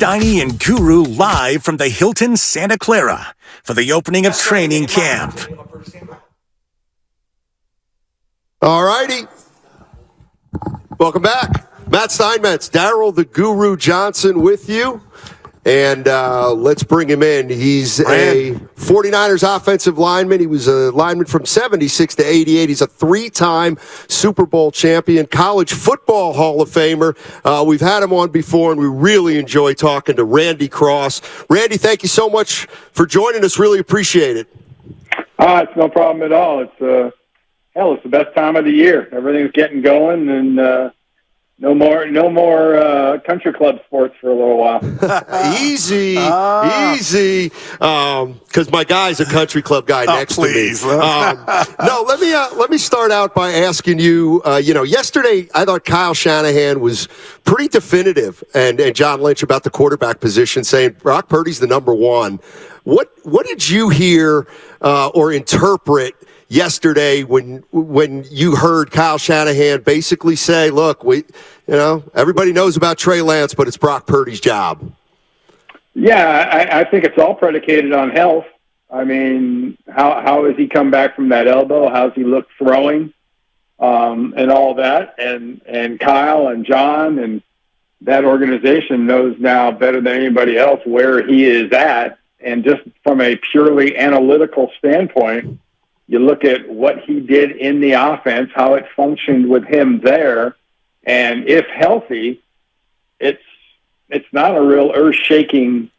Steiny and Guru live from the Hilton Santa Clara for the opening of training camp. All righty. Welcome back. Matt Steinmetz, Daryl the Guru Johnson with you. And let's bring him in. He's a 49ers offensive lineman. He was a lineman from 76 to 88. He's a three-time Super Bowl champion, college football Hall of Famer. We've had him on before, and we really enjoy talking to Randy Cross. Randy, thank you so much for joining us. Really appreciate it. It's no problem at all. It's the best time of the year. Everything's getting going, and no more country club sports for a little while. Easy. Because my guy's a country club guy next to me. No, let me start out by asking you. Yesterday I thought Kyle Shanahan was pretty definitive, and John Lynch about the quarterback position, saying Brock Purdy's the number one. What did you hear or interpret yesterday when you heard Kyle Shanahan basically say, look, everybody knows about Trey Lance, but it's Brock Purdy's job? Yeah, I think it's all predicated on health. I mean, how has he come back from that elbow? How's he look throwing, and all that? And Kyle and John and that organization knows now better than anybody else where he is at. And just from a purely analytical standpoint, you look at what he did in the offense, how it functioned with him there, and if healthy, it's not a real earth-shaking,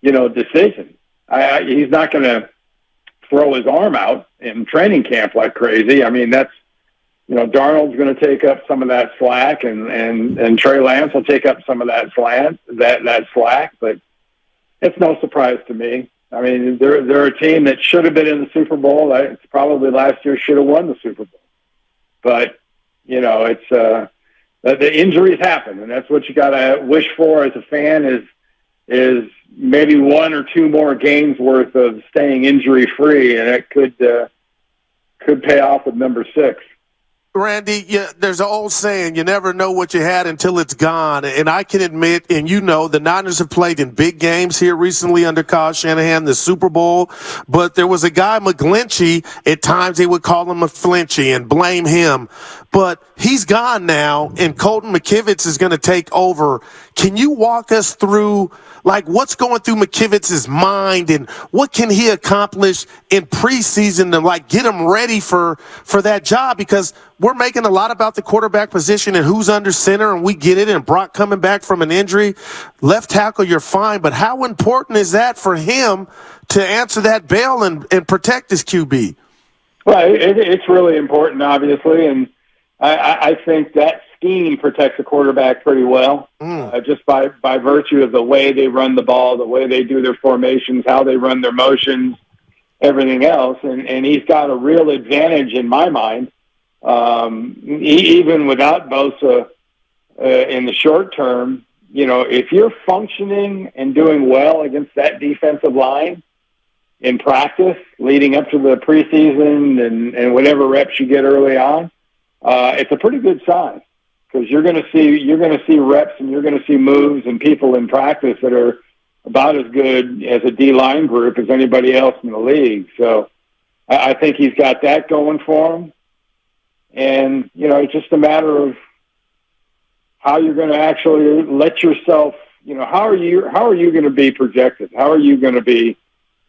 decision. He's not going to throw his arm out in training camp like crazy. I mean, that's Darnold's going to take up some of that slack, and Trey Lance will take up some of that slack, but it's no surprise to me. I mean, they're a team that should have been in the Super Bowl. It's probably last year should have won the Super Bowl. But, it's the injuries happen, and that's what you got to wish for as a fan is maybe one or two more games worth of staying injury-free, and it could pay off with number 6. Randy, there's an old saying, you never know what you had until it's gone. And I can admit, and the Niners have played in big games here recently under Kyle Shanahan, the Super Bowl. But there was a guy, McGlinchey, at times they would call him a Flinchy and blame him. But he's gone now, and Colton McKivitz is going to take over. Can you walk us through, what's going through McKivitz's mind, and what can he accomplish in preseason to, get him ready for that job? Because we're making a lot about the quarterback position and who's under center, and we get it, and Brock coming back from an injury. Left tackle, you're fine, but how important is that for him to answer that bell and protect his QB? Well, it's really important, obviously, and I think that scheme protects the quarterback pretty well, just by virtue of the way they run the ball, the way they do their formations, how they run their motions, everything else. And he's got a real advantage in my mind, even without Bosa in the short term. If you're functioning and doing well against that defensive line in practice leading up to the preseason and whatever reps you get early on, it's a pretty good sign, because you're going to see reps and you're going to see moves and people in practice that are about as good as a D-line group as anybody else in the league. So I think he's got that going for him. And, it's just a matter of how you're going to actually let yourself, how are you going to be projected? How are you going to be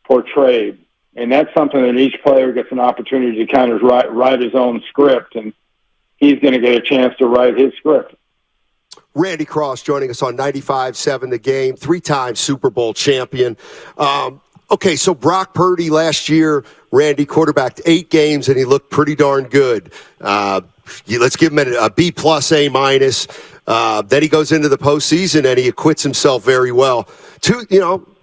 portrayed? And that's something that each player gets an opportunity to kind of write his own script, and he's going to get a chance to write his script. Randy Cross joining us on 95.7 The Game, three-time Super Bowl champion. Okay, so Brock Purdy last year, Randy quarterbacked 8 games, and he looked pretty darn good. Let's give him a B+, A-. Then he goes into the postseason, and he acquits himself very well.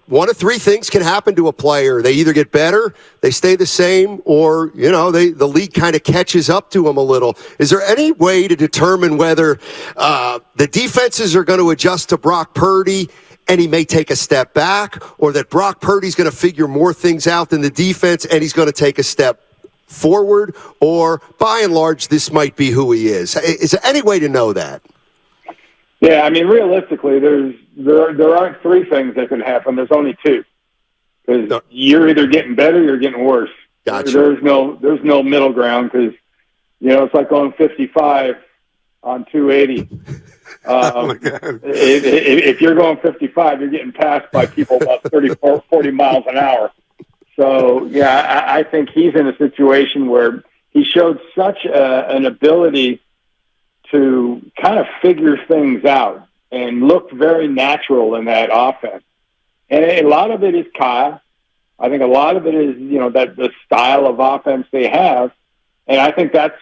One of 3 things can happen to a player. They either get better, they stay the same, or, the league kind of catches up to them a little. Is there any way to determine whether the defenses are going to adjust to Brock Purdy and he may take a step back, or that Brock Purdy's going to figure more things out than the defense and he's going to take a step forward, or by and large, this might be who he is? Is there any way to know that? Yeah, I mean, realistically, there aren't three things that could happen. There's only two, because you're either getting better or you're getting worse. Gotcha. There's no middle ground, because it's like going 55 on 280. Oh my God. If you're going 55, you're getting passed by people about 40 miles an hour. So, yeah, I think he's in a situation where he showed such an ability to kind of figure things out and looked very natural in that offense. And a lot of it is Kyle. I think a lot of it is, that the style of offense they have. And I think that's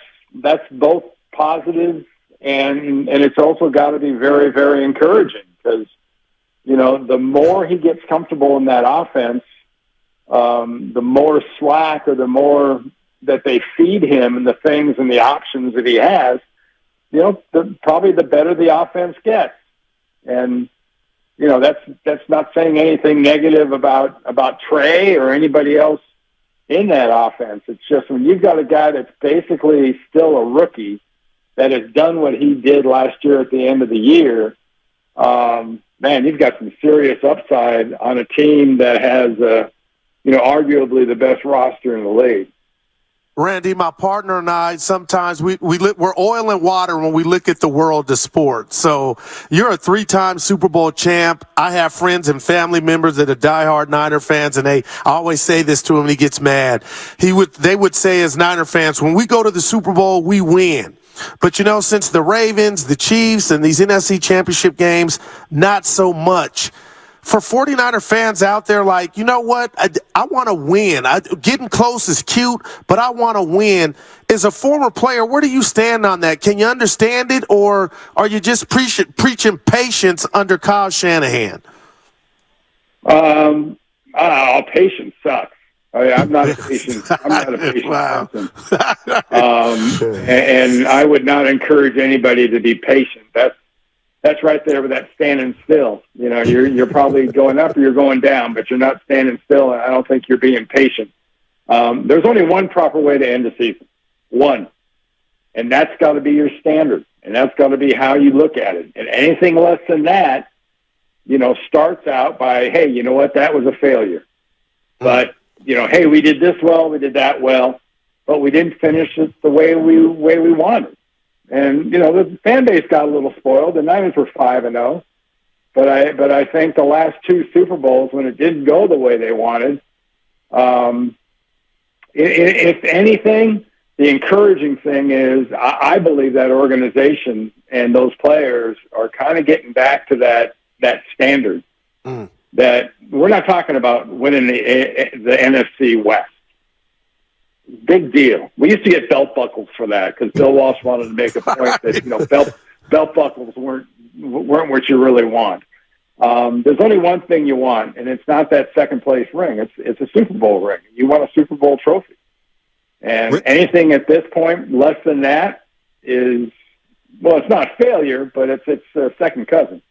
both positive and it's also got to be very, very encouraging, because, the more he gets comfortable in that offense, the more slack or the more that they feed him and the things and the options that he has, probably the better the offense gets. And, that's not saying anything negative about Trey or anybody else in that offense. It's just when you've got a guy that's basically still a rookie that has done what he did last year at the end of the year, man, you've got some serious upside on a team that has, arguably the best roster in the league. Randy, my partner and I, sometimes we're oil and water when we look at the world of sports. So you're a 3-time Super Bowl champ. I have friends and family members that are diehard Niner fans, and I always say this to him, and he gets mad. They would say as Niner fans, when we go to the Super Bowl, we win. But, since the Ravens, the Chiefs, and these NFC championship games, not so much. For 49er fans out there, like, you know what? I want to win. Getting close is cute, but I want to win. As a former player, where do you stand on that? Can you understand it, or are you just preaching patience under Kyle Shanahan? Patience sucks. I'm not a patient. I'm not a patient Wow. person. And I would not encourage anybody to be patient. That's right there with that standing still. You're probably going up or you're going down, but you're not standing still, and I don't think you're being patient. There's only one proper way to end a season. One. And that's got to be your standard, and that's got to be how you look at it. And anything less than that, starts out by, hey, you know what, that was a failure. But, hey, we did this well, we did that well, but we didn't finish it the way we wanted. And, the fan base got a little spoiled. The Niners were 5-0. But I think the last two Super Bowls, when it didn't go the way they wanted, if anything, the encouraging thing is I believe that organization and those players are kind of getting back to that standard. That we're not talking about winning the NFC West. Big deal. We used to get belt buckles for that because Bill Walsh wanted to make a point that belt buckles weren't what you really want. There's only one thing you want, and it's not that second place ring. It's a Super Bowl ring. You want a Super Bowl trophy, and anything at this point less than that is, well, it's not failure, but it's a second cousin.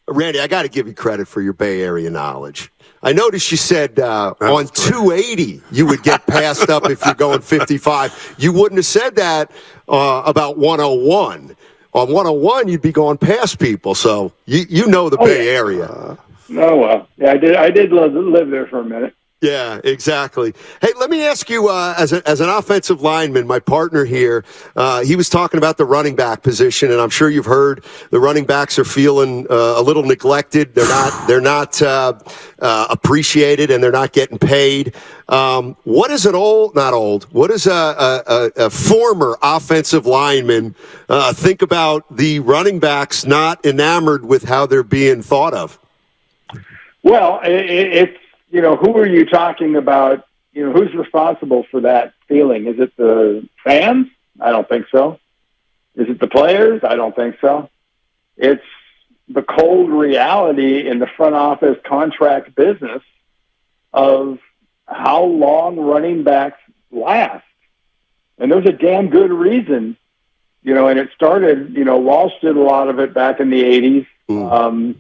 Randy, I got to give you credit for your Bay Area knowledge. I noticed you said on 280 you would get passed up if you're going 55. You wouldn't have said that about 101. On 101, you'd be going past people. So you know the Bay Area. Oh, well. Yeah, I did live there for a minute. Yeah, exactly. Hey, let me ask you, as an offensive lineman, my partner here, he was talking about the running back position, and I'm sure you've heard the running backs are feeling a little neglected. They're not appreciated, and they're not getting paid. What is what does a former offensive lineman think about the running backs not enamored with how they're being thought of? Well, it's, who are you talking about? Who's responsible for that feeling? Is it the fans? I don't think so. Is it the players? I don't think so. It's the cold reality in the front office contract business of how long running backs last. And there's a damn good reason, and it started, Walsh did a lot of it back in the 80s.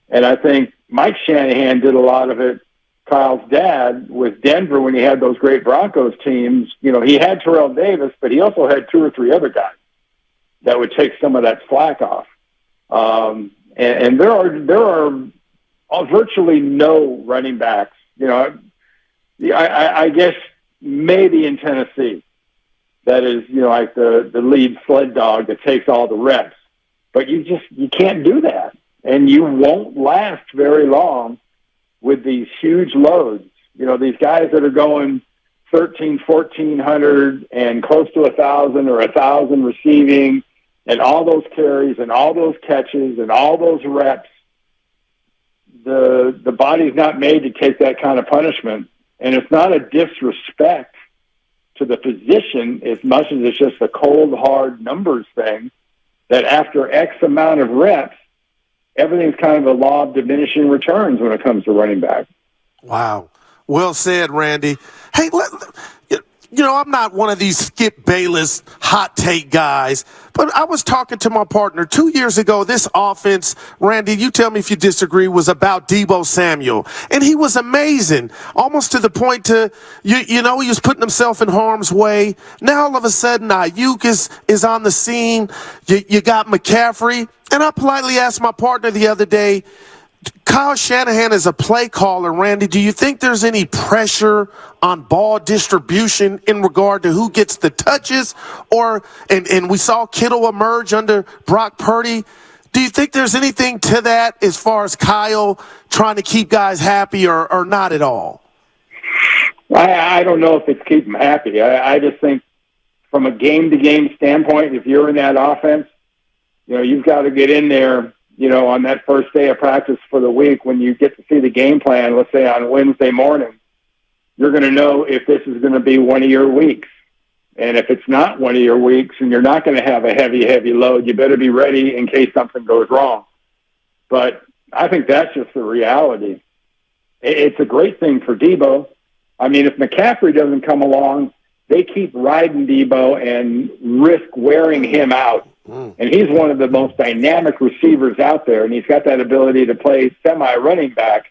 And I think Mike Shanahan did a lot of it, Kyle's dad, with Denver when he had those great Broncos teams. He had Terrell Davis, but he also had two or three other guys that would take some of that slack off. And there are virtually no running backs. I guess maybe in Tennessee, that is, like the lead sled dog that takes all the reps. But you can't do that. And you won't last very long with these huge loads. These guys that are going 1,400 and close to 1,000 or 1,000 receiving and all those carries and all those catches and all those reps, the body's not made to take that kind of punishment. And it's not a disrespect to the position as much as it's just a cold, hard numbers thing, that after X amount of reps, everything's kind of a law of diminishing returns when it comes to running back. Wow. Well said, Randy. Hey, I'm not one of these Skip Bayless hot take guys, but I was talking to my partner 2 years ago. This offense, Randy, you tell me if you disagree, was about Deebo Samuel. And he was amazing, almost to the point he was putting himself in harm's way. Now all of a sudden, Ayuk is on the scene. You got McCaffrey. And I politely asked my partner the other day, Kyle Shanahan is a play caller, Randy. Do you think there's any pressure on ball distribution in regard to who gets the touches? And we saw Kittle emerge under Brock Purdy. Do you think there's anything to that as far as Kyle trying to keep guys happy or not at all? I don't know if it's keep them happy. I just think from a game-to-game standpoint, if you're in that offense, you've got to get in there, on that first day of practice for the week when you get to see the game plan, let's say on Wednesday morning. You're going to know if this is going to be one of your weeks. And if it's not one of your weeks and you're not going to have a heavy load, you better be ready in case something goes wrong. But I think that's just the reality. It's a great thing for Deebo. I mean, if McCaffrey doesn't come along, they keep riding Deebo and risk wearing him out. And he's one of the most dynamic receivers out there, and he's got that ability to play semi-running back,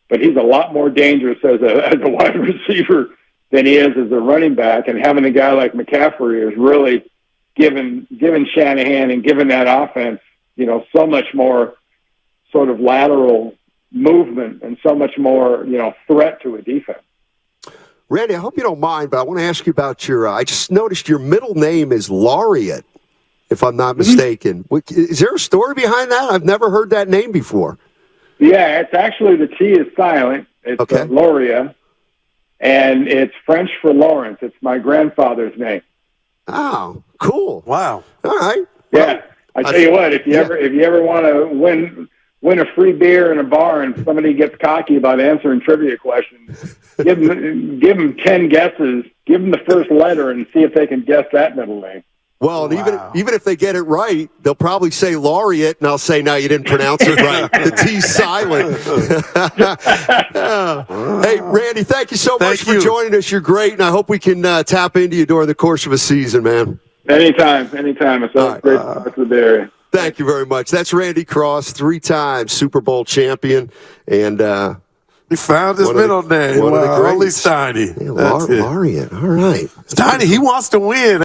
but he's a lot more dangerous as a wide receiver than he is as a running back. And having a guy like McCaffrey is really given Shanahan and given that offense, so much more sort of lateral movement and so much more, threat to a defense. Randy, I hope you don't mind, but I want to ask you about I just noticed your middle name is Laureate, if I'm not mistaken. Is there a story behind that? I've never heard that name before. Yeah, it's actually the T is silent. It's okay. Lauria, and it's French for Lawrence. It's my grandfather's name. Oh, cool. Wow. All right. Yeah, I tell you what, if you ever want to win a free beer in a bar and somebody gets cocky about answering trivia questions, give them 10 guesses, give them the first letter, and see if they can guess that middle name. Well, and even if they get it right, they'll probably say laureate, and I'll say, no, you didn't pronounce it right. The T's silent. Hey, Randy, thank you so much for joining us. You're great, and I hope we can tap into you during the course of a season, man. Anytime. It's always great to talk to the area. Thank you very much. That's Randy Cross, 3-time Super Bowl champion, and he found his middle name. Only Steiny. Yeah, laureate. All right. Steiny, he wants to win.